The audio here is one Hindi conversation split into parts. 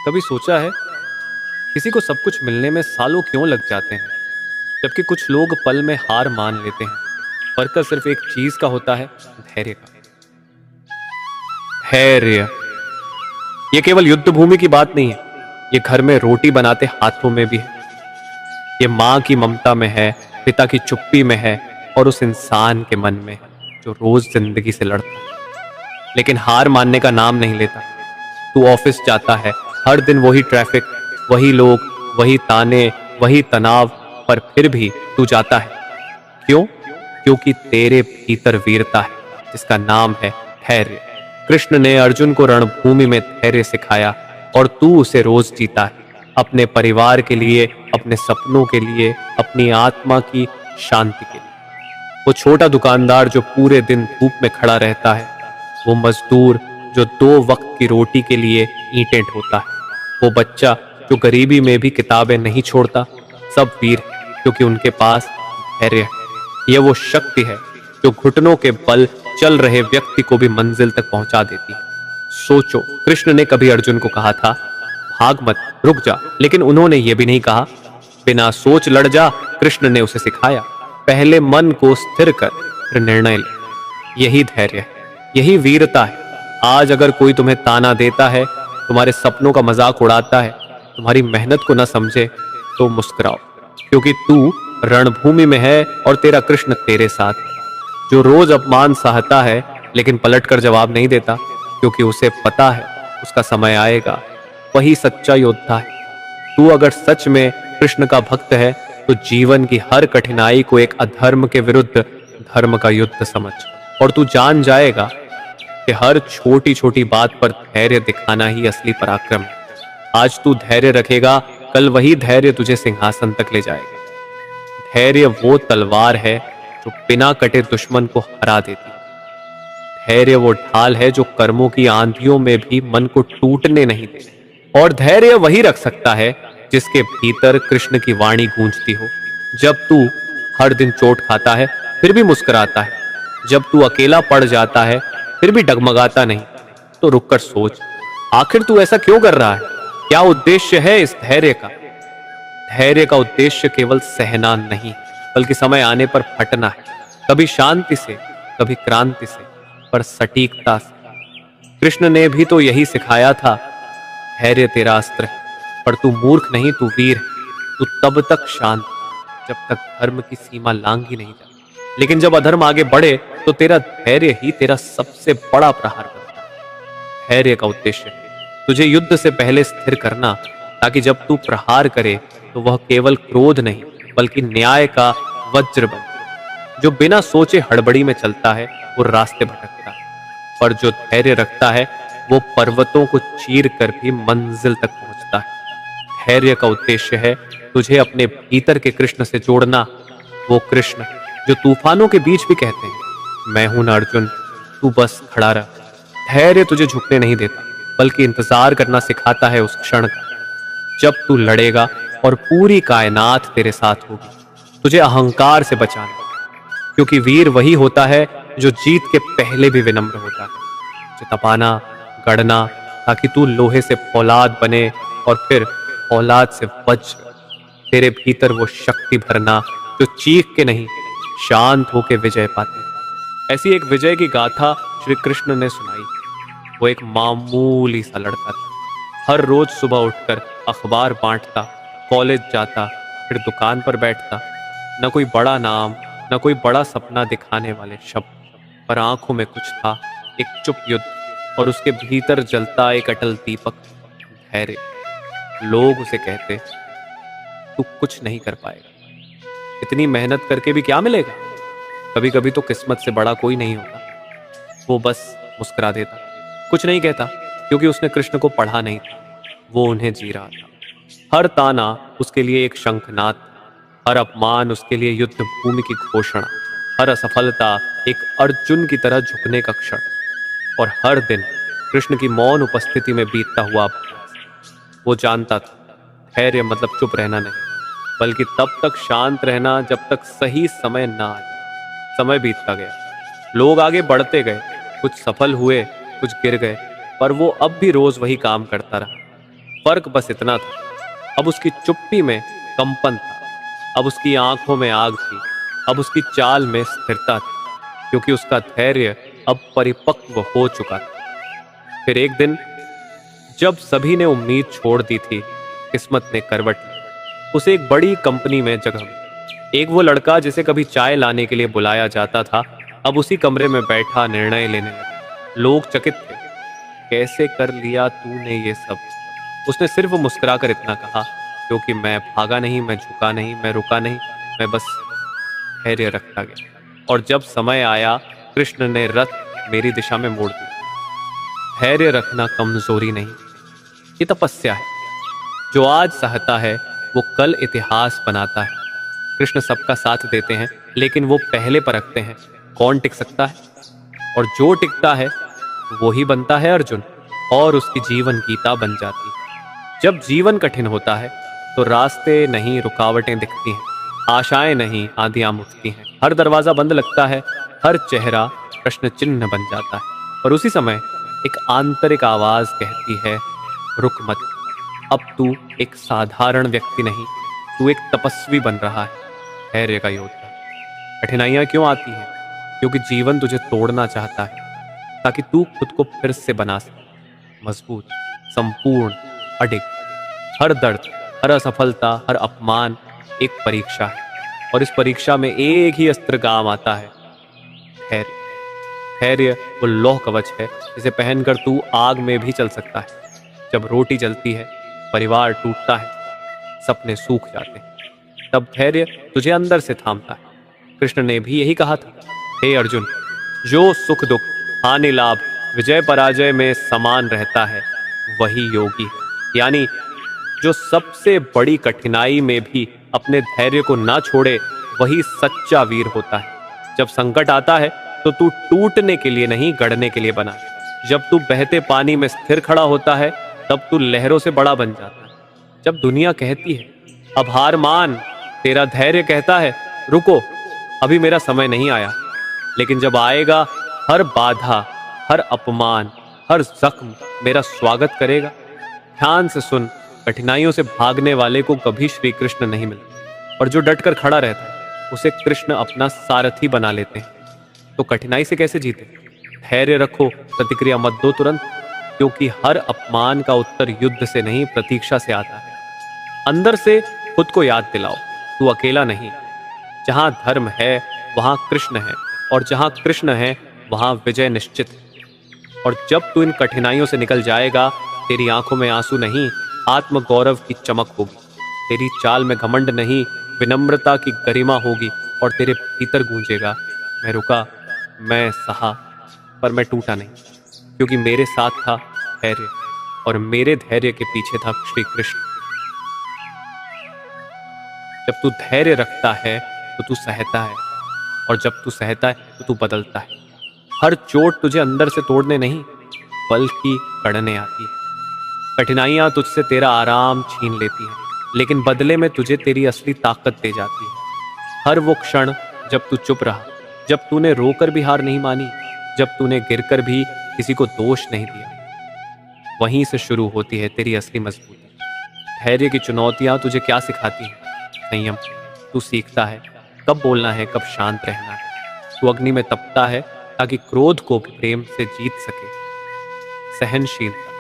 कभी सोचा है किसी को सब कुछ मिलने में सालों क्यों लग जाते हैं, जबकि कुछ लोग पल में हार मान लेते हैं। फर्क सिर्फ एक चीज का होता है, धैर्य का। धैर्य ये केवल युद्ध भूमि की बात नहीं है, ये घर में रोटी बनाते हाथों में भी है। ये माँ की ममता में है, पिता की चुप्पी में है, और उस इंसान के मन में है जो रोज जिंदगी से लड़ता है लेकिन हार मानने का नाम नहीं लेता। तू ऑफिस जाता है, हर दिन वही ट्रैफिक, वही लोग, वही ताने, वही तनाव, पर फिर भी तू जाता है। क्यों? क्योंकि तेरे भीतर वीरता है जिसका नाम है धैर्य। कृष्ण ने अर्जुन को रणभूमि में धैर्य सिखाया और तू उसे रोज जीता है, अपने परिवार के लिए, अपने सपनों के लिए, अपनी आत्मा की शांति के लिए। वो छोटा दुकानदार जो पूरे दिन धूप में खड़ा रहता है, वो मजदूर जो 2 वक्त की रोटी के लिए ईंटें ढोता है, वो बच्चा जो गरीबी में भी किताबें नहीं छोड़ता, सब वीर है क्योंकि उनके पास धैर्य है। यह वो शक्ति है जो घुटनों के बल चल रहे व्यक्ति को भी मंजिल तक पहुंचा देती है। सोचो, कृष्ण ने कभी अर्जुन को कहा था भाग मत, रुक जा, लेकिन उन्होंने ये भी नहीं कहा बिना सोच लड़ जा। कृष्ण ने उसे सिखाया पहले मन को स्थिर कर फिर निर्णय ले। यही धैर्य है, यही वीरता है। आज अगर कोई तुम्हें ताना देता है, तुम्हारे सपनों का मजाक उड़ाता है, तुम्हारी मेहनत को न समझे, तो मुस्कुराओ, क्योंकि तू रणभूमि में है और तेरा कृष्ण तेरे साथ है, जो रोज अपमान सहता है लेकिन पलटकर जवाब नहीं देता, क्योंकि उसे पता है उसका समय आएगा। वही सच्चा योद्धा है। तू अगर सच में कृष्ण का भक्त है तो जीवन की हर कठिनाई को एक अधर्म के विरुद्ध धर्म का युद्ध समझ, और तू जान जाएगा कि हर छोटी छोटी बात पर धैर्य दिखाना ही असली पराक्रम है। आज तू धैर्य रखेगा, कल वही धैर्य तुझे सिंहासन तक ले जाएगा। धैर्य वो तलवार है जो बिना कटे दुश्मन को हरा देती है। धैर्य वो ढाल है जो कर्मों की आंधियों में भी मन को टूटने नहीं देती। और धैर्य वही रख सकता है जिसके भीतर कृष्ण की वाणी गूंजती हो। जब तू हर दिन चोट खाता है फिर भी मुस्कुराता है, जब तू अकेला पड़ जाता है फिर भी डगमगाता नहीं, तो रुककर सोच, आखिर तू ऐसा क्यों कर रहा है? क्या उद्देश्य है इस धैर्य का? धैर्य का उद्देश्य केवल सहना नहीं, बल्कि समय आने पर फटना है। कभी शांति से, कभी क्रांति से, पर सटीकता से। कृष्ण ने भी तो यही सिखाया था, धैर्य तेरा अस्त्र है, पर तू मूर्ख नहीं, तू वीर है। तू तब तक शांत जब तक धर्म की सीमा लांघी नहीं जाती, लेकिन जब अधर्म आगे बढ़े तो तेरा धैर्य ही तेरा सबसे बड़ा प्रहार बनता है। धैर्य का उद्देश्य है तुझे युद्ध से पहले स्थिर करना, ताकि जब तू प्रहार करे तो वह केवल क्रोध नहीं बल्कि न्याय का वज्र बने। जो बिना सोचे हड़बड़ी में चलता है वो रास्ते भटकता है, पर जो धैर्य रखता है वो पर्वतों को चीर कर भी मंजिल तक पहुंचता है। धैर्य का उद्देश्य है तुझे अपने भीतर के कृष्ण से जोड़ना, वो कृष्ण जो तूफानों के बीच भी कहते हैं मैं हूं ना अर्जुन, तू बस खड़ा रह। धैर्य तुझे झुकने नहीं देता, बल्कि इंतजार करना सिखाता है उस क्षण का जब तू लड़ेगा और पूरी कायनात तेरे साथ होगी, तुझे अहंकार से बचाना। क्योंकि वीर वही होता है जो जीत के पहले भी विनम्र होता है, जो तपाना, गढ़ना, ताकि तू लोहे से फौलाद बने और फिर फौलाद से वज्र। तेरे भीतर वो शक्ति भरना जो चीख के नहीं, शांत होके विजय पाते। ऐसी एक विजय की गाथा श्री कृष्ण ने सुनाई। वो एक मामूली सा लड़का था, हर रोज सुबह उठकर अखबार बांटता, कॉलेज जाता, फिर दुकान पर बैठता। न कोई बड़ा नाम, न कोई बड़ा सपना दिखाने वाले शब्द, पर आंखों में कुछ था, एक चुप युद्ध, और उसके भीतर जलता एक अटल दीपक, धैर्य। लोग उसे कहते तू कुछ नहीं कर पाएगा, इतनी मेहनत करके भी क्या मिलेगा? कभी कभी तो किस्मत से बड़ा कोई नहीं होता। वो बस मुस्कुरा देता, कुछ नहीं कहता, क्योंकि उसने कृष्ण को पढ़ा नहीं था, वो उन्हें जी रहा था। हर ताना उसके लिए एक शंखनाद, हर अपमान उसके लिए युद्ध भूमि की घोषणा, हर असफलता एक अर्जुन की तरह झुकने का क्षण, और हर दिन कृष्ण की मौन उपस्थिति में बीतता हुआ अभ्यास। वो जानता था धैर्य मतलब चुप रहना नहीं, बल्कि तब तक शांत रहना जब तक सही समय ना आ जाए। समय बीतता गया, लोग आगे बढ़ते गए, कुछ सफल हुए, कुछ गिर गए, पर वो अब भी रोज वही काम करता रहा। फर्क बस इतना था, अब उसकी चुप्पी में कंपन था, अब उसकी आंखों में आग थी, अब उसकी चाल में स्थिरता थी, क्योंकि उसका धैर्य अब परिपक्व हो चुका था। फिर एक दिन जब सभी ने उम्मीद छोड़ दी थी, किस्मत ने करवट ली। उसे एक बड़ी कंपनी में जगह मिली। एक वो लड़का जिसे कभी चाय लाने के लिए बुलाया जाता था, अब उसी कमरे में बैठा निर्णय लेने लगा। लोग चकित थे, कैसे कर लिया तूने ये सब? उसने सिर्फ मुस्कुराकर इतना कहा, क्योंकि मैं भागा नहीं, मैं झुका नहीं, मैं रुका नहीं, मैं बस धैर्य रखता गया। और जब समय आया, कृष्ण ने रथ मेरी दिशा में मोड़ दिया। धैर्य रखना कमजोरी नहीं, ये तपस्या है। जो आज सहता है वो कल इतिहास बनाता है। कृष्ण सबका साथ देते हैं, लेकिन वो पहले परखते हैं कौन टिक सकता है, और जो टिकता है वो ही बनता है अर्जुन, और उसकी जीवन गीता बन जाती है। जब जीवन कठिन होता है तो रास्ते नहीं, रुकावटें दिखती हैं, आशाएं नहीं, आंधियां उठती हैं, हर दरवाजा बंद लगता है, हर चेहरा प्रश्न चिन्ह बन जाता है। और उसी समय एक आंतरिक आवाज कहती है, रुक मत, अब तू एक साधारण व्यक्ति नहीं, तू एक तपस्वी बन रहा है, धैर्य का योद्धा। कठिनाइयां क्यों आती हैं? क्योंकि जीवन तुझे तोड़ना चाहता है, ताकि तू खुद को फिर से बना सके, मजबूत, संपूर्ण, अडिग। हर दर्द, हर असफलता, हर अपमान एक परीक्षा है, और इस परीक्षा में एक ही अस्त्र काम आता है, धैर्य। धैर्य वो लौह कवच है जिसे पहनकर तू आग में भी चल सकता है। जब रोटी जलती है, परिवार टूटता है, सपने सूख जाते हैं, तब धैर्य तुझे अंदर से थामता है। कृष्ण ने भी यही कहा था, हे अर्जुन, जो सुख दुख, हानि लाभ, विजय पराजय में समान रहता है, वही योगी है। यानी जो सबसे बड़ी कठिनाई में भी अपने धैर्य को ना छोड़े, वही सच्चा वीर होता है। जब संकट आता है तो तू टूटने के लिए नहीं, गढ़ने के लिए बना है। जब तू बहते पानी में स्थिर खड़ा होता है, तब तू लहरों से बड़ा बन जाता है। जब दुनिया कहती है अब हार मान, तेरा धैर्य कहता है रुको, अभी मेरा समय नहीं आया। लेकिन जब आएगा, हर बाधा, हर अपमान, हर जख्म मेरा स्वागत करेगा। ध्यान से सुन, कठिनाइयों से भागने वाले को कभी श्री कृष्ण नहीं मिलते, और जो डटकर खड़ा रहता है उसे कृष्ण अपना सारथी बना लेते हैं। तो कठिनाई से कैसे जीते? धैर्य रखो, प्रतिक्रिया मत दो तुरंत, क्योंकि हर अपमान का उत्तर युद्ध से नहीं, प्रतीक्षा से आता है। अंदर से खुद को याद दिलाओ, तू अकेला नहीं। जहां धर्म है वहां कृष्ण है, और जहां कृष्ण है वहां विजय निश्चित है। और जब तू इन कठिनाइयों से निकल जाएगा, तेरी आंखों में आंसू नहीं, आत्मगौरव की चमक होगी। तेरी चाल में घमंड नहीं, विनम्रता की गरिमा होगी, और तेरे भीतर गूंजेगा, मैं रुका, मैं सहा, पर मैं टूटा नहीं, क्योंकि मेरे साथ था धैर्य, और मेरे धैर्य के पीछे था श्री कृष्ण। जब तू धैर्य रखता है तो तू सहता है, और जब तू सहता है तो तू बदलता है। हर चोट तुझे अंदर से तोड़ने नहीं, बल्कि गढ़ने आती है। कठिनाइयां तुझसे तेरा आराम छीन लेती हैं, लेकिन बदले में तुझे तेरी असली ताकत दे जाती है। हर वो क्षण जब तू चुप रहा, जब तूने रोकर भी हार नहीं मानी, जब तूने गिरकर भी किसी को दोष नहीं दिया, वहीं से शुरू होती है तेरी असली मजबूती। धैर्य की चुनौतियां तुझे क्या सिखाती हैं? संयम। तू सीखता है कब बोलना है, कब शांत रहना है। तू अग्नि में तपता है ताकि क्रोध को प्रेम से जीत सके। सहनशीलता।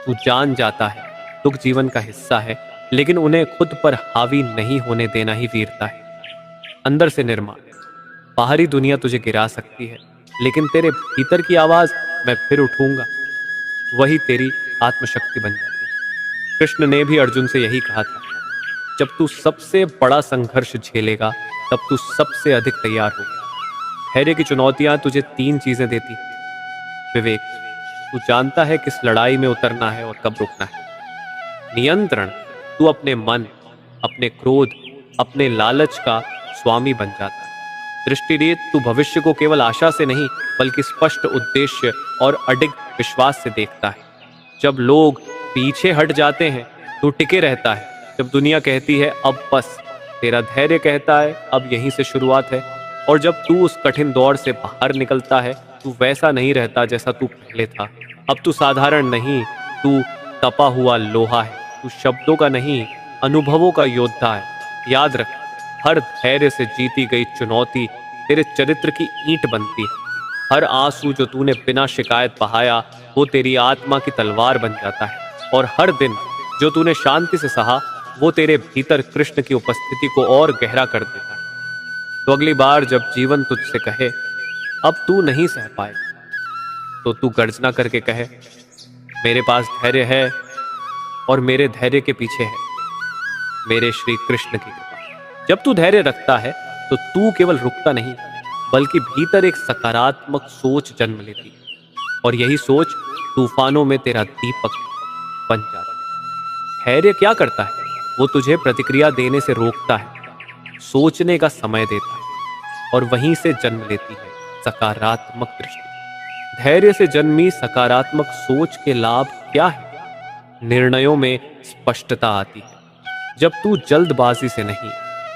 तू जान जाता है दुख जीवन का हिस्सा है, लेकिन उन्हें खुद पर हावी नहीं होने देना ही वीरता है। अंदर से निर्माण। बाहरी दुनिया तुझे गिरा सकती है, लेकिन तेरे भीतर की आवाज, मैं फिर उठूंगा, वही तेरी आत्मशक्ति बन जाती है। कृष्ण ने भी अर्जुन से यही कहा था, जब तू सबसे बड़ा संघर्ष झेलेगा, तब तू सबसे अधिक तैयार होगा। धैर्य की चुनौतियां तुझे 3 चीजें देती। विवेक। तू जानता है किस लड़ाई में उतरना है और कब रुकना है। नियंत्रण। तू अपने मन, अपने क्रोध, अपने लालच का स्वामी बन जाता है। दृष्टिरेत। तू भविष्य को केवल आशा से नहीं, बल्कि स्पष्ट उद्देश्य और अडिग विश्वास से देखता है। जब लोग पीछे हट जाते हैं, तू टिके रहता है। जब दुनिया कहती है अब बस, तेरा धैर्य कहता है अब यहीं से शुरुआत है। और जब तू उस कठिन दौर से बाहर निकलता है, तू वैसा नहीं रहता जैसा तू पहले था। अब तू साधारण नहीं, तू तपा हुआ लोहा है, तू शब्दों का नहीं अनुभवों का योद्धा है। याद रख, हर धैर्य से जीती गई चुनौती तेरे चरित्र की ईंट बनती है। हर आंसू जो तूने बिना शिकायत बहाया वो तेरी आत्मा की तलवार बन जाता है, और हर दिन जो तूने शांति से सहा वो तेरे भीतर कृष्ण की उपस्थिति को और गहरा कर देता है। तो अगली बार जब जीवन तुझसे कहे अब तू नहीं सह पाए, तो तू गर्जना करके कहे मेरे पास धैर्य है, और मेरे धैर्य के पीछे है मेरे श्री कृष्ण की कृपा। जब तू धैर्य रखता है तो तू केवल रुकता नहीं, बल्कि भीतर एक सकारात्मक सोच जन्म लेती है, और यही सोच तूफानों में तेरा दीपक बन जाती है। धैर्य क्या करता है? वो तुझे प्रतिक्रिया देने से रोकता है, सोचने का समय देता है, और वहीं से जन्म लेती है सकारात्मक दृष्टि। धैर्य से जन्मी सकारात्मक सोच के लाभ क्या है? निर्णयों में स्पष्टता आती है। जब तू जल्दबाजी से नहीं,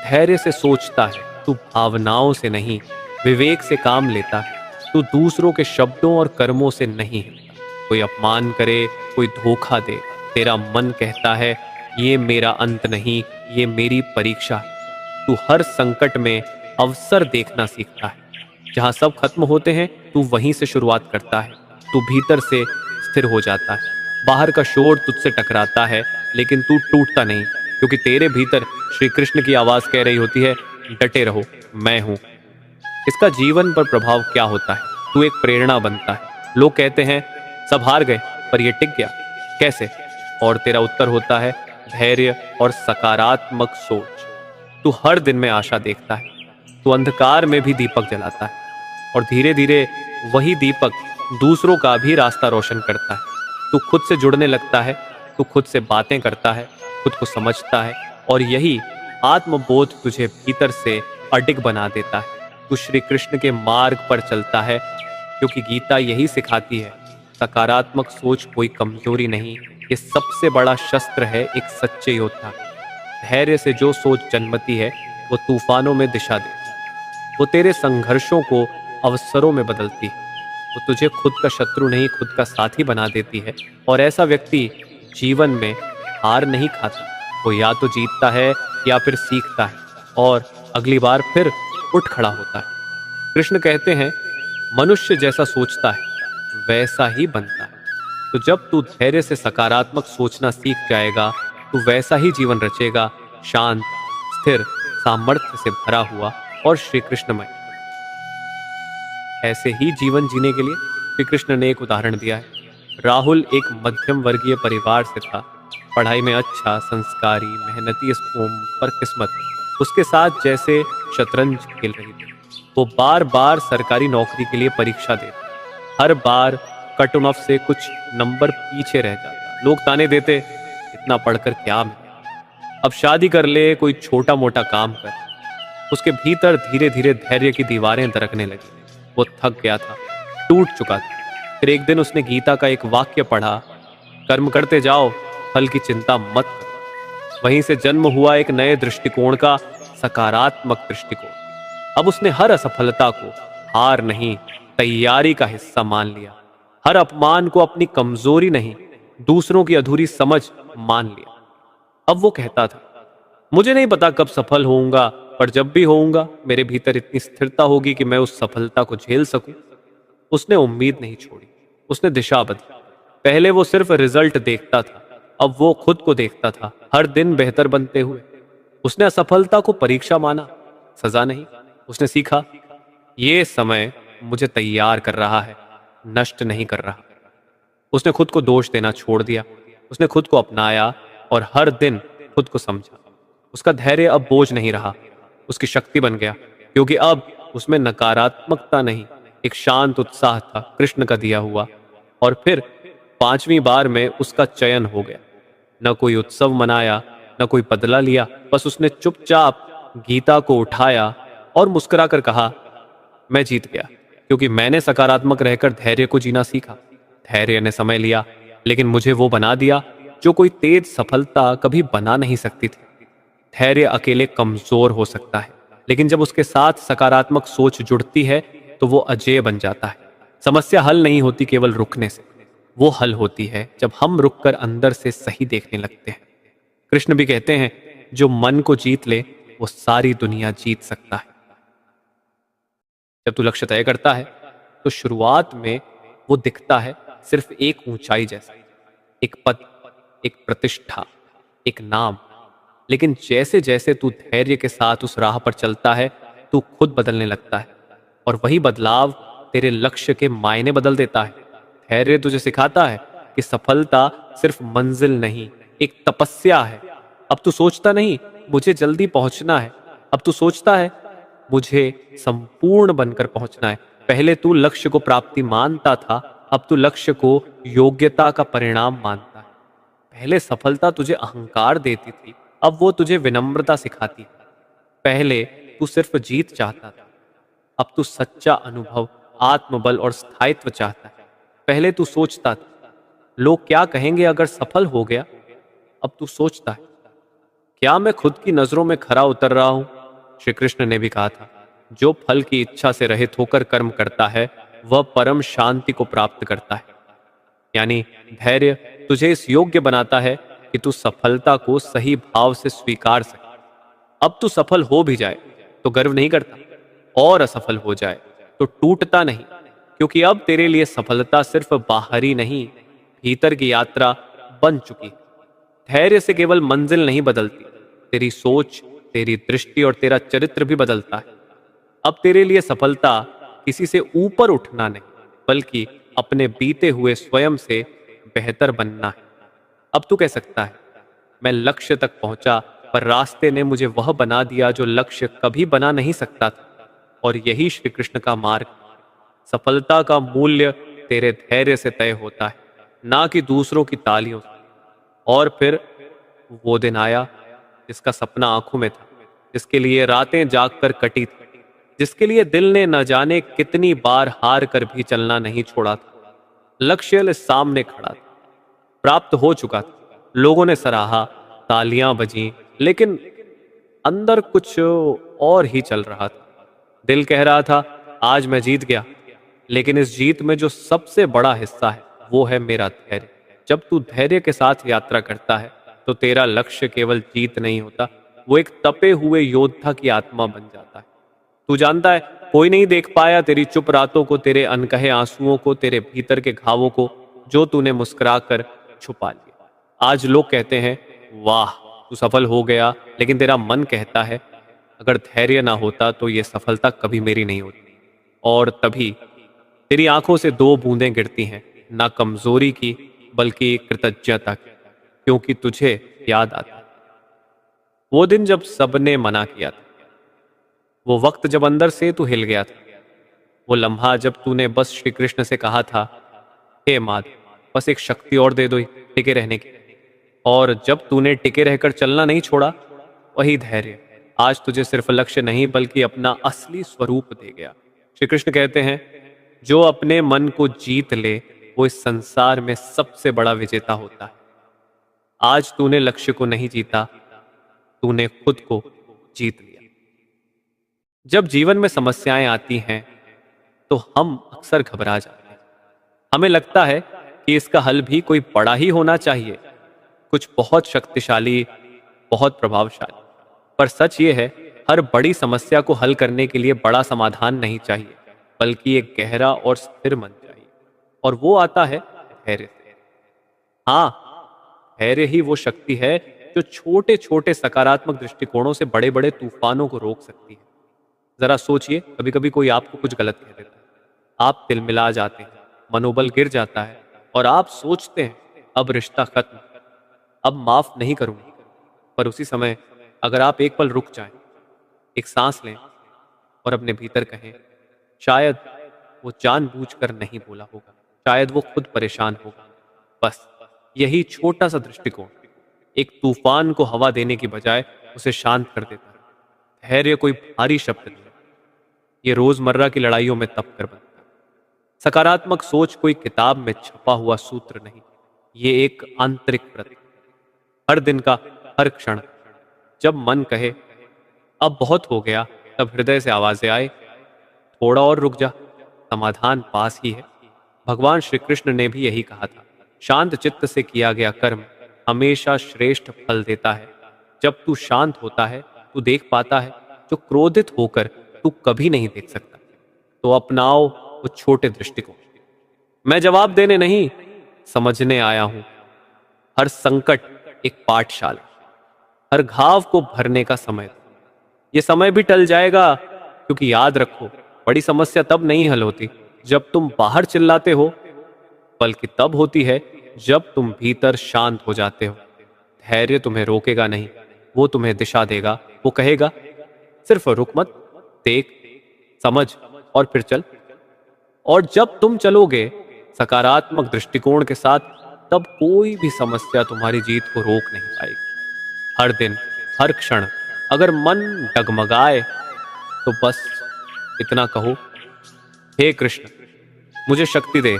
धैर्य से सोचता है, तू भावनाओं से नहीं, विवेक से काम लेता है, तू दूसरों के शब्दों और कर्मों से नहीं हिलता। कोई अपमान करे, कोई धोखा दे, तेरा मन कहता है ये मेरा अंत नहीं, ये मेरी परीक्षा है। तू हर संकट में अवसर देखना सीखता है। जहां सब खत्म होते हैं तू वहीं से शुरुआत करता है। तू भीतर से स्थिर हो जाता है। बाहर का शोर तुझसे टकराता है, लेकिन तू टूटता नहीं, क्योंकि तेरे भीतर श्री कृष्ण की आवाज कह रही होती है डटे रहो, मैं हूं। इसका जीवन पर प्रभाव क्या होता है? तू एक प्रेरणा बनता है। लोग कहते हैं सब हार गए, पर ये टिक गया कैसे? और तेरा उत्तर होता है धैर्य और सकारात्मक सोच। तू हर दिन में आशा देखता है, तू अंधकार में भी दीपक जलाता है, और धीरे धीरे वही दीपक दूसरों का भी रास्ता रोशन करता है। तू खुद से जुड़ने लगता है, तू खुद से बातें करता है, खुद को समझता है, और यही आत्मबोध तुझे भीतर से अडिग बना देता है। तू श्री कृष्ण के मार्ग पर चलता है, क्योंकि गीता यही सिखाती है सकारात्मक सोच कोई कमजोरी नहीं, ये सबसे बड़ा शस्त्र है एक सच्चे योद्धा। धैर्य से जो सोच जन्मती है वो तूफानों में दिशा देती है। वो तेरे संघर्षों को अवसरों में बदलती है। वो तुझे खुद का शत्रु नहीं, खुद का साथी बना देती है। और ऐसा व्यक्ति जीवन में हार नहीं खाता, वो या तो जीतता है या फिर सीखता है, और अगली बार फिर उठ खड़ा होता है। कृष्ण कहते हैं मनुष्य जैसा सोचता है वैसा ही बनता है। तो जब तू धैर्य से सकारात्मक सोचना सीख जाएगा, तू वैसा ही जीवन रचेगा, शांत, स्थिर, सामर्थ्य से भरा हुआ और श्री कृष्णमय। ऐसे ही जीवन जीने के लिए श्री कृष्ण ने एक उदाहरण दिया है। राहुल एक मध्यम वर्गीय परिवार से था, पढ़ाई में अच्छा, संस्कारी, मेहनती, पर किस्मत उसके साथ जैसे शतरंज खेल रही थी। वो बार बार सरकारी नौकरी के लिए परीक्षा देता, हर बार कट ऑफ से कुछ नंबर पीछे रह जाता। लोग ताने देते इतना पढ़कर क्या मिला, अब शादी कर ले, कोई छोटा मोटा काम कर। उसके भीतर धीरे धीरे धैर्य की दीवारें दरकने लगी। वो थक गया था, टूट चुका था। फिर एक दिन उसने गीता का एक वाक्य पढ़ा, कर्म करते जाओ, फल की चिंता मत करो। वहीं से जन्म हुआ एक नए दृष्टिकोण का सकारात्मक दृष्टिकोण। अब उसने हर असफलता को हार नहीं, तैयारी का हिस्सा मान लिया। हर अपमान को अपनी कमजोरी नहीं, दूसरों की अधूरी समझ मान लिया। अब वो कहता था मुझे नहीं पता कब सफल होऊंगा, पर जब भी होऊंगा मेरे भीतर इतनी स्थिरता होगी कि मैं उस सफलता को झेल सकूं। उसने उम्मीद नहीं छोड़ी, उसने दिशा बदली। पहले वो सिर्फ रिजल्ट देखता था, अब वो खुद को देखता था, हर दिन बेहतर बनते हुए। उसने असफलता को परीक्षा माना, सजा नहीं। उसने सीखा ये समय मुझे तैयार कर रहा है, नष्ट नहीं कर रहा। उसने खुद को दोष देना छोड़ दिया, उसने खुद को अपनाया और हर दिन खुद को समझा। उसका धैर्य अब बोझ नहीं रहा, उसकी शक्ति बन गया, क्योंकि अब उसमें नकारात्मकता नहीं, एक शांत उत्साह था, कृष्ण का दिया हुआ। और फिर 5वीं बार में उसका चयन हो गया। न कोई उत्सव मनाया, न कोई बदला लिया, बस उसने चुपचाप गीता को उठाया और मुस्कुराकर कहा मैं जीत गया, क्योंकि मैंने सकारात्मक रहकर धैर्य को जीना सीखा। धैर्य ने समय लिया, लेकिन मुझे वो बना दिया जो कोई तेज सफलता कभी बना नहीं सकती थी। धैर्य अकेले कमजोर हो सकता है, लेकिन जब उसके साथ सकारात्मक सोच जुड़ती है तो वो अजेय बन जाता है। समस्या हल नहीं होती केवल रुकने से, वो हल होती है जब हम रुककर अंदर से सही देखने लगते हैं। कृष्ण भी कहते हैं, जो मन को जीत ले वो सारी दुनिया जीत सकता है। जब तू लक्ष्य तय करता है तो शुरुआत में वो दिखता है सिर्फ एक ऊंचाई जैसा, एक पद, एक प्रतिष्ठा, एक नाम। लेकिन जैसे जैसे तू धैर्य के साथ उस राह पर चलता है, तू खुद बदलने लगता है और वही बदलाव तेरे लक्ष्य के मायने बदल देता है। धैर्य तुझे सिखाता है कि सफलता सिर्फ मंजिल नहीं, एक तपस्या है। अब तू सोचता नहीं मुझे जल्दी पहुंचना है, अब तू सोचता है मुझे संपूर्ण बनकर पहुंचना है। पहले तू लक्ष्य को प्राप्ति मानता था, अब तू लक्ष्य को योग्यता का परिणाम मानता है। पहले सफलता तुझे अहंकार देती थी, अब वो तुझे विनम्रता सिखाती है। पहले तू सिर्फ जीत चाहता था, अब तू सच्चा अनुभव, आत्मबल और स्थायित्व चाहता है। पहले तू सोचता था लोग क्या कहेंगे अगर सफल हो गया, अब तू सोचता है क्या मैं खुद की नजरों में खरा उतर रहा हूं। श्री कृष्ण ने भी कहा था, जो फल की इच्छा से रहित होकर कर्म करता है वह परम शांति को प्राप्त करता है। यानी धैर्य तुझे इस योग्य बनाता है कि तू सफलता को सही भाव से स्वीकार सके। अब तू सफल हो भी जाए तो गर्व नहीं करता, और असफल हो जाए तो टूटता नहीं, क्योंकि अब तेरे लिए सफलता सिर्फ बाहरी नहीं, भीतर की यात्रा बन चुकी है। धैर्य से केवल मंजिल नहीं बदलती, तेरी सोच, तेरी दृष्टि और तेरा चरित्र भी बदलता है। अब तेरे लिए सफलता किसी से ऊपर उठना नहीं, बल्कि अपने बीते हुए स्वयं से बेहतर बनना है। अब तू कह सकता है, मैं लक्ष्य तक पहुंचा पर रास्ते ने मुझे वह बना दिया जो लक्ष्य कभी बना नहीं सकता था। और यही श्री कृष्ण का मार्ग। सफलता का मूल्य तेरे धैर्य से तय होता है, ना कि दूसरों की तालियों से। और फिर वो दिन आया जिसका सपना आंखों में था, जिसके लिए रातें जागकर कटी थी, जिसके लिए दिल ने न जाने कितनी बार हार कर भी चलना नहीं छोड़ा था। लक्ष्य सामने खड़ा था, प्राप्त हो चुका था, लोगों ने सराहा, तालियां बजीं, लेकिन अंदर कुछ और ही चल रहा था। दिल कह रहा था आज मैं जीत गया, लेकिन इस जीत में जो सबसे बड़ा हिस्सा है वो है मेरा धैर्य। जब तू धैर्य के साथ यात्रा करता है तो तेरा लक्ष्य केवल जीत नहीं होता, वो एक तपे हुए योद्धा की आत्मा बन जाता है। तू जानता है कोई नहीं देख पाया तेरी चुप रातों को, तेरे अनकहे आंसुओं को, तेरे भीतर के घावों को जो तूने मुस्कुरा कर छुपा लिया। आज लोग कहते हैं वाह तू सफल हो गया, लेकिन तेरा मन कहता है अगर धैर्य ना होता तो ये सफलता कभी मेरी नहीं होती। और तभी तेरी आंखों से दो बूंदें गिरती हैं, ना कमजोरी की बल्कि कृतज्ञता की, क्योंकि तुझे याद आता है वो दिन जब सबने मना किया था, वो वक्त जब अंदर से तू हिल गया था, वो लम्हा जब तूने बस श्री कृष्ण से कहा था हे माधव, बस एक शक्ति और दे दो टिके रहने की। और जब तूने टिके रहकर चलना नहीं छोड़ा, वही धैर्य आज तुझे सिर्फ लक्ष्य नहीं बल्कि अपना असली स्वरूप दे गया। श्री कृष्ण कहते हैं जो अपने मन को जीत ले वो इस संसार में सबसे बड़ा विजेता होता है। आज तूने लक्ष्य को नहीं जीता, तूने खुद को जीत लिया। जब जीवन में समस्याएं आती हैं तो हम अक्सर घबरा जाते हैं। हमें लगता है कि इसका हल भी कोई बड़ा ही होना चाहिए, कुछ बहुत शक्तिशाली, बहुत प्रभावशाली। पर सच ये है हर बड़ी समस्या को हल करने के लिए बड़ा समाधान नहीं चाहिए, बल्कि एक गहरा और स्थिर मन चाहिए, और वो आता है धैर्य से। हाँ, धैर्य ही वो शक्ति है जो छोटे छोटे सकारात्मक दृष्टिकोणों से बड़े बड़े तूफानों को रोक सकती है। जरा सोचिए, कभी कभी कोई आपको कुछ गलत कह देता है, आप तिलमिला जाते हैं, मनोबल गिर जाता है और आप सोचते हैं अब रिश्ता खत्म, अब माफ नहीं करूंगा। पर उसी समय अगर आप एक पल रुक जाएं, एक सांस लें और अपने भीतर कहें शायद वो जानबूझकर नहीं बोला होगा, शायद वो खुद परेशान होगा, बस यही छोटा सा दृष्टिकोण एक तूफान को हवा देने की बजाय उसे शांत कर देता है। धैर्य कोई भारी शब्द नहीं, ये रोजमर्रा की लड़ाइयों में तप कर बनता है। सकारात्मक सोच कोई किताब में छपा हुआ सूत्र नहीं, ये एक आंतरिक व्रत। हर दिन का हर क्षण जब मन कहे अब बहुत हो गया, तब हृदय से आवाजें आए थोड़ा और रुक जा, समाधान पास ही है। भगवान श्री कृष्ण ने भी यही कहा था, शांत चित्त से किया गया कर्म हमेशा श्रेष्ठ फल देता है। जब तू शांत होता है तू देख पाता है जो क्रोधित होकर तू कभी नहीं देख सकता। तो अपनाओ वो छोटे दृष्टिकोण। मैं जवाब देने नहीं, समझने आया हूं। हर संकट एक पाठशाला, हर घाव को भरने का समय। ये समय भी टल जाएगा, क्योंकि याद रखो बड़ी समस्या तब नहीं हल होती जब तुम बाहर चिल्लाते हो, बल्कि तब होती है जब तुम भीतर शांत हो जाते हो। धैर्य तुम्हें रोकेगा नहीं, वो तुम्हें दिशा देगा। वो कहेगा सिर्फ रुक मत, देख, समझ और फिर चल। और जब तुम चलोगे सकारात्मक दृष्टिकोण के साथ, तब कोई भी समस्या तुम्हारी जीत को रोक नहीं पाएगी। हर दिन, हर क्षण अगर मन डगमगाए तो बस इतना कहो, हे कृष्ण मुझे शक्ति दे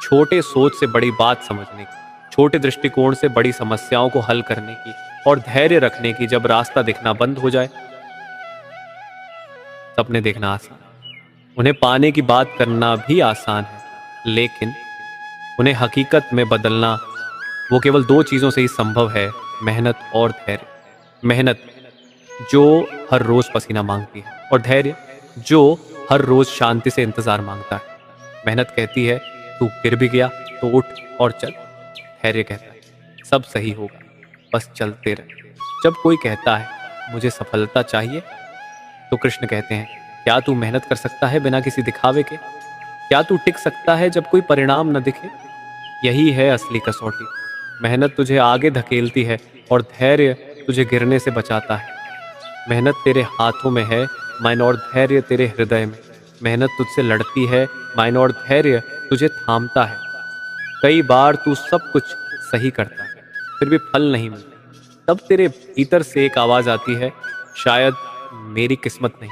छोटे सोच से बड़ी बात समझने की, छोटे दृष्टिकोण से बड़ी समस्याओं को हल करने की और धैर्य रखने की। जब रास्ता दिखना बंद हो जाए, सपने देखना आसान, उन्हें पाने की बात करना भी आसान है, लेकिन उन्हें हकीकत में बदलना वो केवल दो चीजों से ही संभव है, मेहनत और धैर्य। मेहनत जो हर रोज पसीना मांगती है, और धैर्य जो हर रोज शांति से इंतजार मांगता है। मेहनत कहती है तू गिर भी गया तो उठ और चल। धैर्य कहता है सब सही होगा, बस चलते रहे। जब कोई कहता है मुझे सफलता चाहिए, तो कृष्ण कहते हैं क्या तू मेहनत कर सकता है बिना किसी दिखावे के? क्या तू टिक सकता है जब कोई परिणाम न दिखे? यही है असली कसौटी। मेहनत तुझे आगे धकेलती है और धैर्य तुझे गिरने से बचाता है। मेहनत तेरे हाथों में है माइन, और धैर्य तेरे हृदय में। मेहनत तुझसे लड़ती है माइन, और धैर्य तुझे थामता है। कई बार तू सब कुछ सही करता है, फिर भी फल नहीं मिलता। तब तेरे भीतर से एक आवाज आती है, शायद मेरी किस्मत नहीं।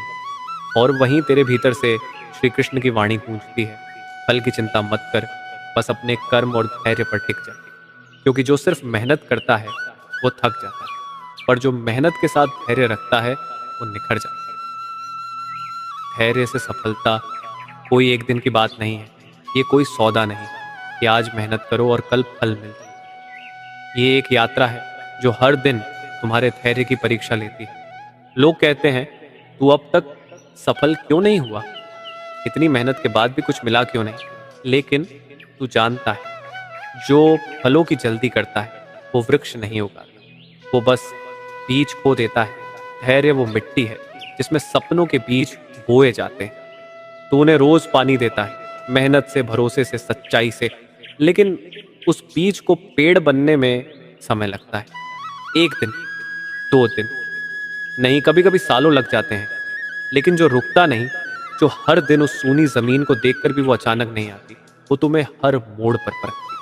और वहीं तेरे भीतर से श्री कृष्ण की वाणी गूंजती है, फल की चिंता मत कर, बस अपने कर्म और धैर्य पर टिक जा। क्योंकि जो सिर्फ मेहनत करता है वो थक जाता है, पर जो मेहनत के साथ धैर्य रखता है वो निखर जाता है। धैर्य से सफलता कोई एक दिन की बात नहीं है, ये कोई सौदा नहीं कि आज मेहनत करो और कल फल मिले। ये एक यात्रा है जो हर दिन तुम्हारे धैर्य की परीक्षा लेती है। लोग कहते हैं तू अब तक सफल क्यों नहीं हुआ, इतनी मेहनत के बाद भी कुछ मिला क्यों नहीं? लेकिन तू जानता है जो फलों की जल्दी करता है वो वृक्ष नहीं उगाता, वो बस बीज खो देता है। धैर्य वो मिट्टी है जिसमें सपनों के बीज बोए जाते हैं। तू उन्हें रोज पानी देता है, मेहनत से, भरोसे से, सच्चाई से, लेकिन उस बीज को पेड़ बनने में समय लगता है। एक दिन, 2 दिन नहीं, कभी कभी सालों लग जाते हैं। लेकिन जो रुकता नहीं, जो हर दिन उस सूनी जमीन को देखकर भी वो अचानक नहीं आती, वो तुम्हें हर मोड़ पर परखती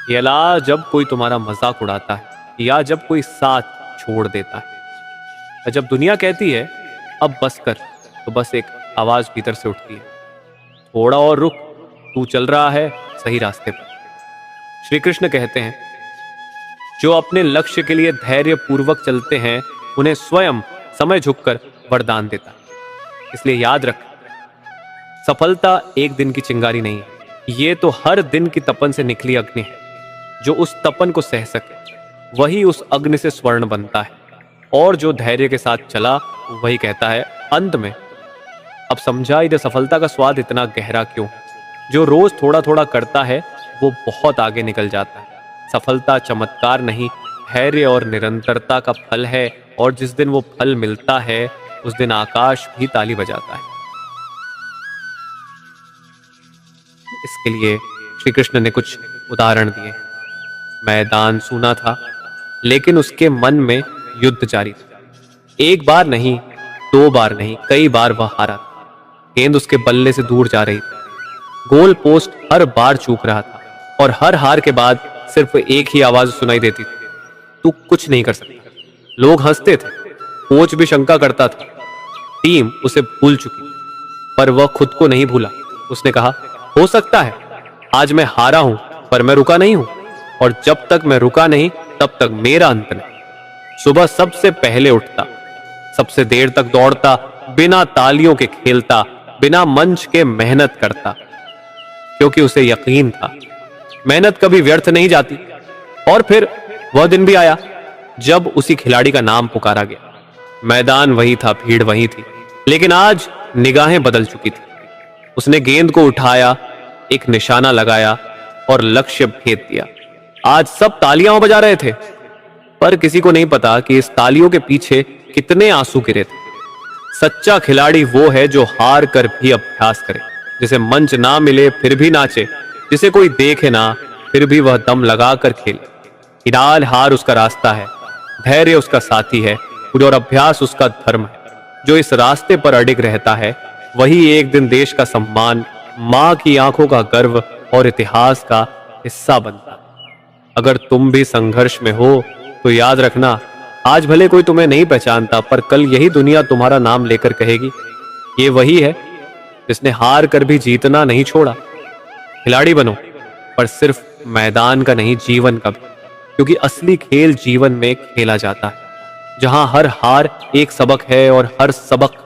है। ये ला जब कोई तुम्हारा मजाक उड़ाता है, या जब कोई साथ छोड़ देता है। जब दुनिया कहती है अब बस कर, तो बस एक आवाज भीतर से उठती है, थोड़ा और रुक, तू चल रहा है सही रास्ते पर। श्री कृष्ण कहते हैं जो अपने लक्ष्य के लिए धैर्य पूर्वक चलते हैं, उन्हें स्वयं समय झुककर वरदान देता है। इसलिए याद रख, सफलता एक दिन की चिंगारी नहीं है, ये तो हर दिन की तपन से निकली अग्नि है। जो उस तपन को सह सके वही उस अग्नि से स्वर्ण बनता है, और जो धैर्य के साथ चला वही कहता है अंत में अब समझा इधर सफलता का स्वाद इतना गहरा क्यों। जो रोज थोड़ा थोड़ा करता है वो बहुत आगे निकल जाता है। सफलता चमत्कार नहीं, धैर्य और निरंतरता का फल है, और जिस दिन वो फल मिलता है उस दिन आकाश भी ताली बजाता है। इसके लिए श्री कृष्ण ने कुछ उदाहरण दिए। मैदान सूना था, लेकिन उसके मन में युद्ध जारी था। एक बार नहीं, 2 बार नहीं, कई बार वह हारा था। गेंद उसके बल्ले से दूर जा रही थी। गोल पोस्ट हर बार चूक रहा था, और हर हार के बाद सिर्फ एक ही आवाज सुनाई देती थी, तू कुछ नहीं कर सकता। लोग हंसते थे, कोच भी शंका करता था, टीम उसे भूल चुकी, पर वह खुद को नहीं भूला। उसने कहा हो सकता है आज मैं हारा हूं, पर मैं रुका नहीं हूं, और जब तक मैं रुका नहीं तब तक मेरा अंत नहीं। सुबह सबसे पहले उठता, सबसे देर तक दौड़ता, बिना तालियों के खेलता, बिना मंच के मेहनत करता, क्योंकि उसे यकीन था मेहनत कभी व्यर्थ नहीं जाती। और फिर वह दिन भी आया जब उसी खिलाड़ी का नाम पुकारा गया। मैदान वही था, भीड़ वही थी, लेकिन आज निगाहें बदल चुकी थी। उसने गेंद को उठाया, एक निशाना लगाया और लक्ष्य भेद दिया। आज सब तालियां बजा रहे थे, पर किसी को नहीं पता कि इस तालियों के पीछे कितने आंसू गिरे थे। सच्चा खिलाड़ी वो है जो हार कर भी अभ्यास करे, जिसे मंच ना मिले फिर भी नाचे, जिसे कोई देखे ना फिर भी वह दम लगा कर खेले। हिलाल हार उसका रास्ता है, धैर्य उसका साथी है और अभ्यास उसका धर्म है। जो इस रास्ते पर अडिग रहता है वही एक दिन देश का सम्मान, मां की आंखों का गर्व और इतिहास का हिस्सा बनता है। अगर तुम भी संघर्ष में हो तो याद रखना, आज भले कोई तुम्हें नहीं पहचानता, पर कल यही दुनिया तुम्हारा नाम लेकर कहेगी, ये वही है जिसने हार कर भी जीतना नहीं छोड़ा। खिलाड़ी बनो, पर सिर्फ मैदान का नहीं, जीवन का भी, क्योंकि असली खेल जीवन में खेला जाता है, जहां हर हार एक सबक है और हर सबक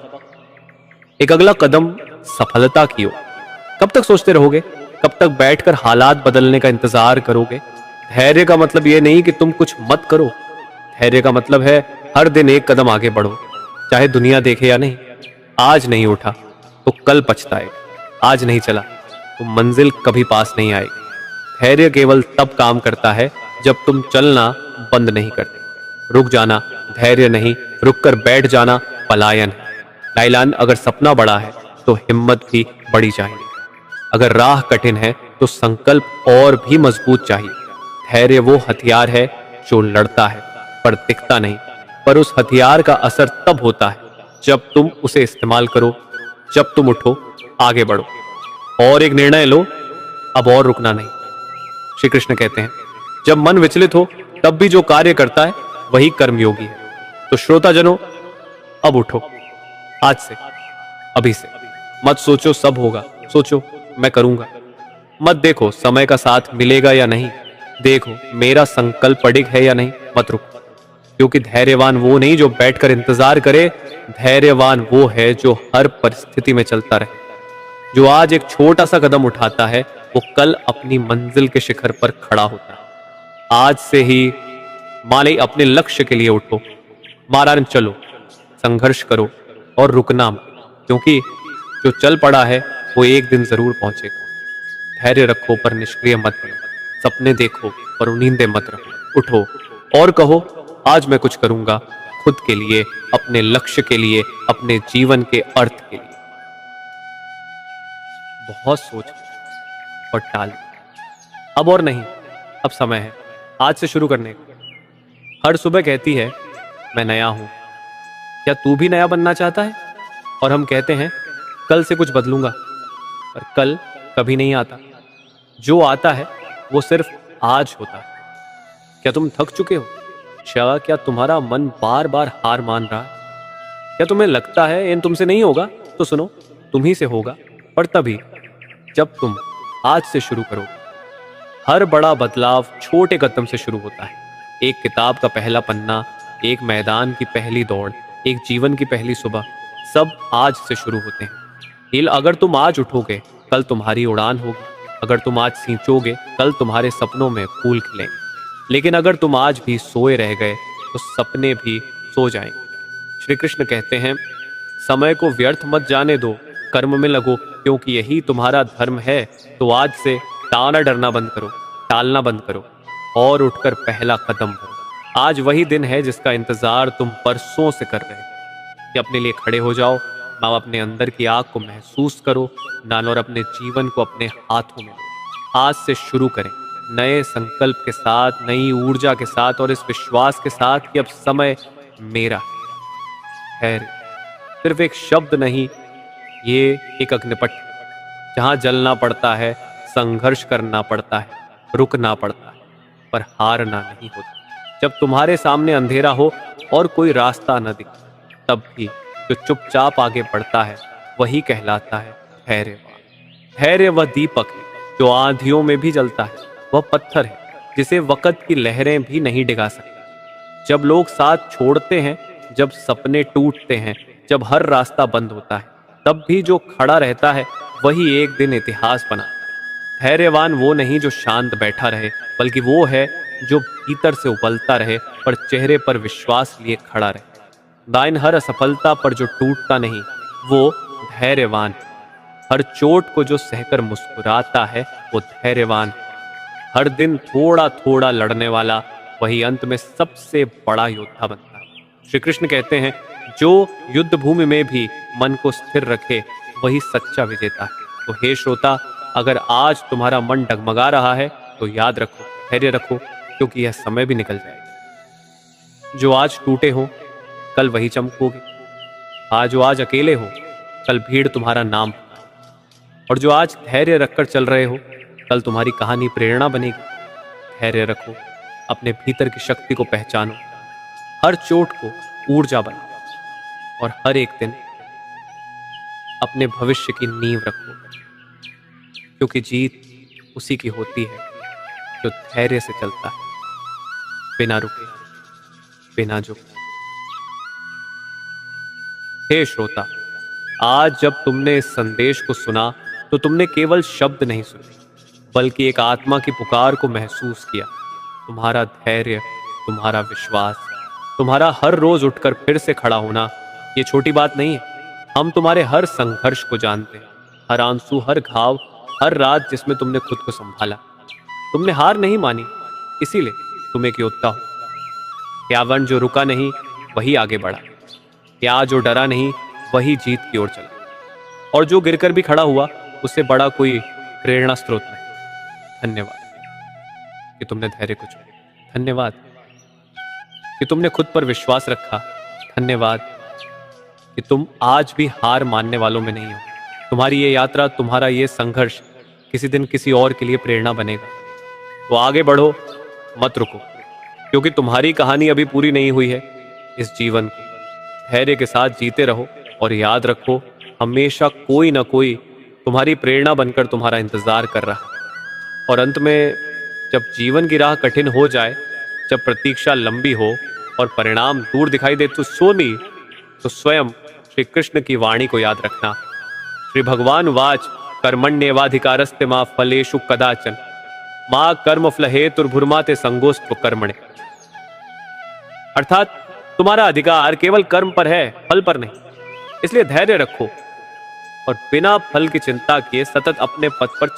एक अगला कदम सफलता की ओर। कब तक सोचते रहोगे? कब तक बैठकर हालात बदलने का इंतजार करोगे? धैर्य का मतलब यह नहीं कि तुम कुछ मत करो। धैर्य का मतलब है हर दिन एक कदम आगे बढ़ो, चाहे दुनिया देखे या नहीं। आज नहीं उठा तो कल पछताएगा, आज नहीं चला तो मंजिल कभी पास नहीं आएगी। धैर्य केवल तब काम करता है जब तुम चलना बंद नहीं करते। रुक जाना धैर्य नहीं, रुककर बैठ जाना पलायन है। लाइलान, अगर सपना बड़ा है तो हिम्मत भी बड़ी चाहिए। अगर राह कठिन है तो संकल्प और भी मजबूत चाहिए। धैर्य वो हथियार है जो लड़ता है पर दिखता नहीं, पर उस हथियार का असर तब होता है जब तुम उसे इस्तेमाल करो, जब तुम उठो, आगे बढ़ो और एक निर्णय लो, अब और रुकना नहीं। श्री कृष्ण कहते हैं, जब मन विचलित हो तब भी जो कार्य करता है वही कर्मयोगी है। तो श्रोताजनों, अब उठो, आज से, अभी से। मत सोचो सब होगा, सोचो मैं करूंगा। मत देखो समय का साथ मिलेगा या नहीं, देखो मेरा संकल्प अडिग है या नहीं। मत रुको, क्योंकि धैर्यवान वो नहीं जो बैठकर इंतजार करे, धैर्यवान वो है जो हर परिस्थिति में चलता रहे। जो आज एक छोटा सा कदम उठाता है वो कल अपनी मंजिल के शिखर पर खड़ा होता है। आज से ही माले अपने लक्ष्य के लिए उठो, मारान चलो, संघर्ष करो और रुकना मत, क्योंकि जो चल पड़ा है वो एक दिन जरूर पहुंचेगा। धैर्य रखो पर निष्क्रिय मत बनो, सपने देखो पर उनींदे मत रहो। उठो और कहो, आज मैं कुछ करूंगा, खुद के लिए, अपने लक्ष्य के लिए, अपने जीवन के अर्थ के लिए। बहुत सोच और टाल, अब और नहीं, अब समय है आज से शुरू करने का। हर सुबह कहती है मैं नया हूं, क्या तू भी नया बनना चाहता है? और हम कहते हैं कल से कुछ बदलूंगा, पर कल कभी नहीं आता। जो आता है वो सिर्फ आज होता है। क्या तुम थक चुके हो? क्या तुम्हारा मन बार बार हार मान रहा है? क्या तुम्हें लगता है इन तुमसे नहीं होगा? तो सुनो, तुम ही से होगा, पर तभी जब तुम आज से शुरू करो। हर बड़ा बदलाव छोटे कदम से शुरू होता है। एक किताब का पहला पन्ना, एक मैदान की पहली दौड़, एक जीवन की पहली सुबह, सब आज से शुरू होते हैं। अगर तुम आज उठोगे कल तुम्हारी उड़ान होगी। अगर तुम आज सींचोगे कल तुम्हारे सपनों में फूल खिलेंगे। लेकिन अगर तुम आज भी सोए रह गए तो सपने भी सो जाएंगे। श्री कृष्ण कहते हैं, समय को व्यर्थ मत जाने दो, कर्म में लगो, क्योंकि यही तुम्हारा धर्म है। तो आज से टालना डरना बंद करो, टालना बंद करो और उठकर पहला कदम भरो। आज वही दिन है जिसका इंतजार तुम बरसों से कर रहे हो कि अपने लिए खड़े हो जाओ, ना अपने अंदर की आग को महसूस करो, ना और अपने जीवन को अपने हाथों में लो। आज से शुरू करें, नए संकल्प के साथ, नई ऊर्जा के साथ और इस विश्वास के साथ कि अब समय मेरा है। सिर्फ एक शब्द नहीं, ये एक अग्निपथ जहां जलना पड़ता है, संघर्ष करना पड़ता है, रुकना पड़ता है, पर हारना नहीं होता। जब तुम्हारे सामने अंधेरा हो और कोई रास्ता न दिखे, तब भी जो चुपचाप आगे बढ़ता है वही कहलाता है धैर्यवान। धैर्य वह दीपक है जो आंधियों में भी जलता है, वह पत्थर है जिसे वक्त की लहरें भी नहीं डिगा सकती। जब लोग साथ छोड़ते हैं, जब सपने टूटते हैं, जब हर रास्ता बंद होता है, तब भी जो खड़ा रहता है वही एक दिन इतिहास बनाता है। धैर्यवान वो नहीं जो शांत बैठा रहे, बल्कि वो है जो भीतर से उबलता रहे पर चेहरे पर विश्वास लिए खड़ा रहे। दाइन हर असफलता पर जो टूटता नहीं, वो धैर्यवान है। हर चोट को जो सहकर मुस्कुराता है, वो धैर्यवान है। हर दिन थोड़ा थोड़ा लड़ने वाला वही अंत में सबसे बड़ा योद्धा बनता है। श्री कृष्ण कहते हैं, जो युद्ध भूमि में भी मन को स्थिर रखे वही सच्चा विजेता है। तो हे श्रोता, अगर आज तुम्हारा मन डगमगा रहा है तो याद रखो, धैर्य रखो, क्योंकि यह समय भी निकल जाएगा। जो आज टूटे हो कल वही चमकोगे। जो आज अकेले हो कल भीड़ तुम्हारा नाम पुकारे। और जो आज धैर्य रखकर चल रहे हो कल तुम्हारी कहानी प्रेरणा बनेगी। धैर्य रखो, अपने भीतर की शक्ति को पहचानो, हर चोट को ऊर्जा बनाओ और हर एक दिन अपने भविष्य की नींव रखो, क्योंकि जीत उसी की होती है जो धैर्य से चलता है, बिना रुके, बिना झुके। हे श्रोता, आज जब तुमने इस संदेश को सुना तो तुमने केवल शब्द नहीं सुने, बल्कि एक आत्मा की पुकार को महसूस किया। तुम्हारा धैर्य, तुम्हारा विश्वास, तुम्हारा हर रोज उठकर फिर से खड़ा होना, ये छोटी बात नहीं है। हम तुम्हारे हर संघर्ष को जानते हैं, हर आंसू, हर घाव, हर रात जिसमें तुमने खुद को संभाला। तुमने हार नहीं मानी, इसीलिए तुम एक योद्धा हो। यावन जो रुका नहीं वही आगे बढ़ा, या जो डरा नहीं वही जीत की ओर चला, और जो गिरकर भी खड़ा हुआ उससे बड़ा कोई प्रेरणा स्रोत नहीं। धन्यवाद कि तुमने धैर्य को चुना। धन्यवाद कि तुमने खुद पर विश्वास रखा। धन्यवाद कि तुम आज भी हार मानने वालों में नहीं हो। तुम्हारी ये यात्रा, तुम्हारा ये संघर्ष किसी दिन किसी और के लिए प्रेरणा बनेगा। तो आगे बढ़ो, मत रुको, क्योंकि तुम्हारी कहानी अभी पूरी नहीं हुई है। इस जीवन को धैर्य के साथ जीते रहो और याद रखो, हमेशा कोई ना कोई तुम्हारी प्रेरणा बनकर तुम्हारा इंतजार कर रहा है। और अंत में जब जीवन की राह कठिन हो जाए, जब प्रतीक्षा लंबी हो और परिणाम दूर दिखाई दे तो स्वयं श्री कृष्ण की वाणी को याद रखना। श्री भगवान वाच कर्मण्येवाधिकारस्ते मां फलेषु कदाचन मां कर्म फलहेतुर्भुर्माते संगोस्त्व कर्मणे। अर्थात तुम्हारा अधिकार केवल कर्म पर है, फल पर नहीं। इसलिए धैर्य रखो और बिना फल की चिंता किए सतत अपने पथ पर